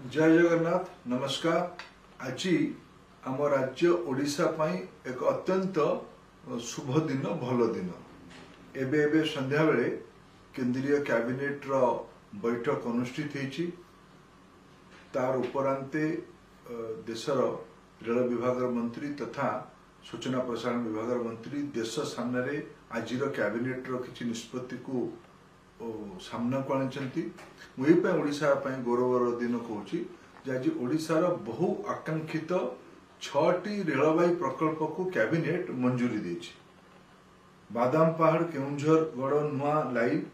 जय जगन्नाथ नमस्कार। आज आम राज्य ओडिशा पई एक अत्यंत शुभ दिन भल दिन। एबे एबे संध्या बेले केंद्रीय कैबिनेट रो बैठक अनुष्ठित होईची। तार उपरांते देशर रेल विभाग मंत्री तथा सूचना प्रसारण विभाग मंत्री देश सामने आज कैबिनेट रो किछि निष्पत्ति को सामना को आनी। मुझे ओडिशा गौरवर दिन कहूँ आज ओडिशार बहु आकांक्षित 6टी रेलवाई प्रकल्प को कैबिनेट मंजूरी देछि। बादाम पहाड़ केउंझर गड़ नुआ लाइन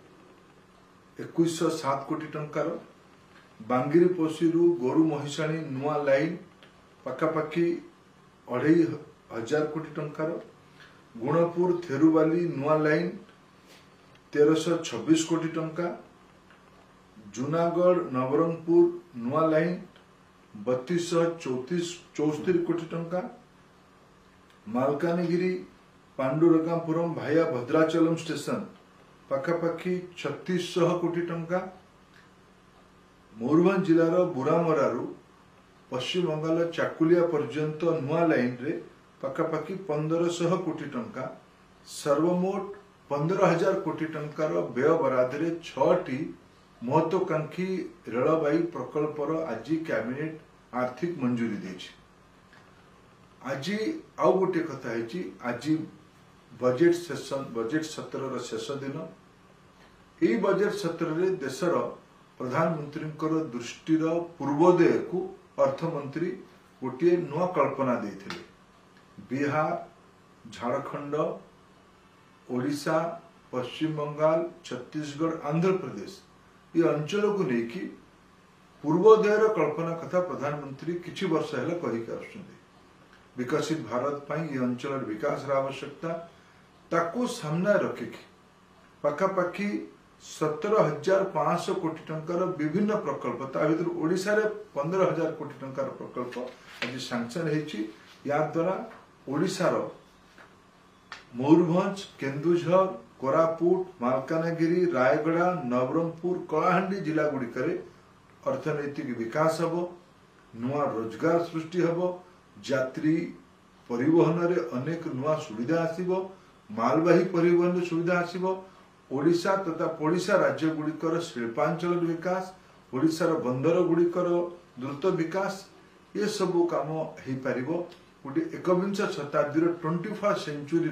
2107 कोटी टंकार, बांगिरीपोशी गोरु महिषाणी नुआ लाइन पखापाखि 2500 कोटी टंकार, गुणपुर थेरुवाली नुआ लाइन 1326 कोटी टंका, जूनागढ़ नवरंगपुर नुआ लाइन 3264 कोटी टंका, मालकानगिरी पांडुरंगापुरम भाया भद्राचलम स्टेशन पखापाखि 3600 कोटी टंका, मयूरभंज जिलार बुरामरारू पश्चिम बंगाल चाकुलिया पर्यंत नुआ लाइन रे पखापाखि 1500 कोटी टंका, सर्वमोट 15,000 कोटी टंकार व्यय बरादरे 6टी महत्वाकांक्षी रेलवाई प्रकल्पर आज कैबिनेट आर्थिक मंजूरी देछि। आज आउ गोटे कथा है आज बजेट सत्र शेष दिन। यही बजेट सत्र रे देशर प्रधानमंत्री दृष्टिर पूर्वोदय को अर्थमंत्री गोटे नुआ कल्पना देथिले। बिहार, झारखंड, ओडिशा, पश्चिम बंगाल, छत्तीसगढ़, आंध्र प्रदेश ये अंचल को लेकिन पूर्वोदयर कल्पना कथा प्रधानमंत्री किछि वर्ष है कही। विकसित भारत पर ये अंचल विकास आवश्यकता ताकू सामना रखिकी पखापाखि 17,500 कोटी टंकार विभिन्न प्रकल्प भर ओडिशा रे 15,000 कोटी टंकार प्रकल्प आज सांक्शन होईची। या द्वारा ओडिशार मयूरभंज, केन्दुझर, कोरापुट, मालकानगिरी, रायगड़ा, नवरंगपुर, कलाहांडी जिला गुड़िक अर्थनैतिक विकास हब, नुआ रोजगार सृष्टि हब, यात्री परिवहन रे अनेक नुआ सुविधा आसीबो, मालवाही परिवहन सुविधा आसीबो, ओडिशा तथा पड़ोसा राज्य गुड़िकर शिल्पांचल विकास, ओडिशार बंदर गुड़िकर द्रुत विकास ये सबू काम हो पारिबो। गोटे 21 शताब्दी 21st सेंचुरी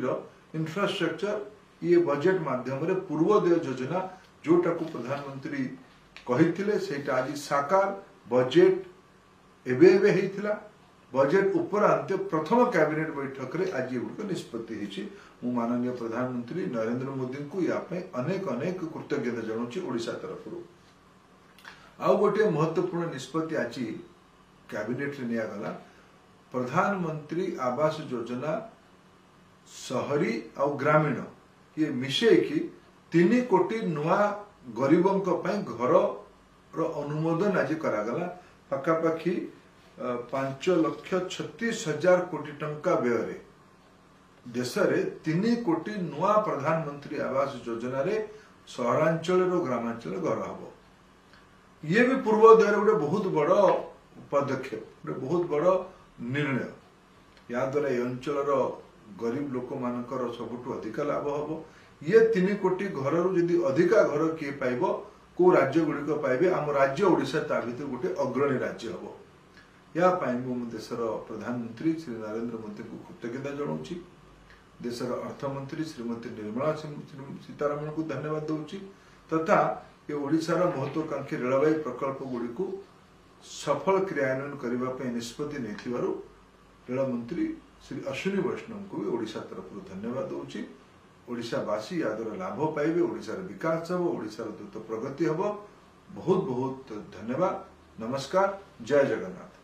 इंफ्रास्ट्रक्चर ये बजेट माध्यम पूर्वोदय योजना जोटा को प्रधानमंत्री कही सेटा आज साकार बजेट एबे हेइथिला। बजेट उपरांत प्रथम कैबिनेट बैठक रे आज ये निष्पत्ति होईची। मु माननीय प्रधानमंत्री नरेंद्र मोदी को या अनेक अनेक कृतज्ञता जनाऊँ ओडिशा तरफ। आउ गोटे महत्वपूर्ण निष्पत्ति आज कैबिनेट रे निया गला। प्रधानमंत्री आवास योजना शहरी और ग्रामीण ये मिशे की 3 कोटी नुआ गरीबों घर रो अनुमोदन आज करागला। पखापाखि 5,36,000 कोटी टंका व्यय देश रे 3 कोटी नुआ प्रधानमंत्री आवास योजना रे सहरांचल और ग्रामांचल घर हम। ये भी पूर्वोदय गोटे बहुत बड़ पदक्षेप, गोटे बहुत बड़ निर्णय। या द्वारा ये अंचल गरीब लोक मानकर सबुठु अधिक लाभ हम। ये 3 कोटी घर यदि अधिका घर किए पाइब को राज्य गुड़िक पाइबे आम राज्य ओडिशा ता भीतर गोटे अग्रणी राज्य हम। या देशर प्रधानमंत्री श्री नरेंद्र मोदी को कृतज्ञता जनाऊँ। देशर अर्थमंत्री श्रीमती निर्मला सीतारमण को धन्यवाद दूची तथा ये ओडिशार महत्वाकांक्षी रेलवाई प्रकल्प गुड़िक सफल क्रियान्वयन करने निष्पत्ति नहीं रेल मंत्री श्री अश्विनी वैष्णव को भी ओडिशा तरफ धन्यवाद दूची। ओडिशावासी या द्वारा लाभ पाइबे, ओडिशार विकास हम, ओडिशार द्रुत प्रगति हम। बहुत बहुत धन्यवाद। नमस्कार। जय जगन्नाथ।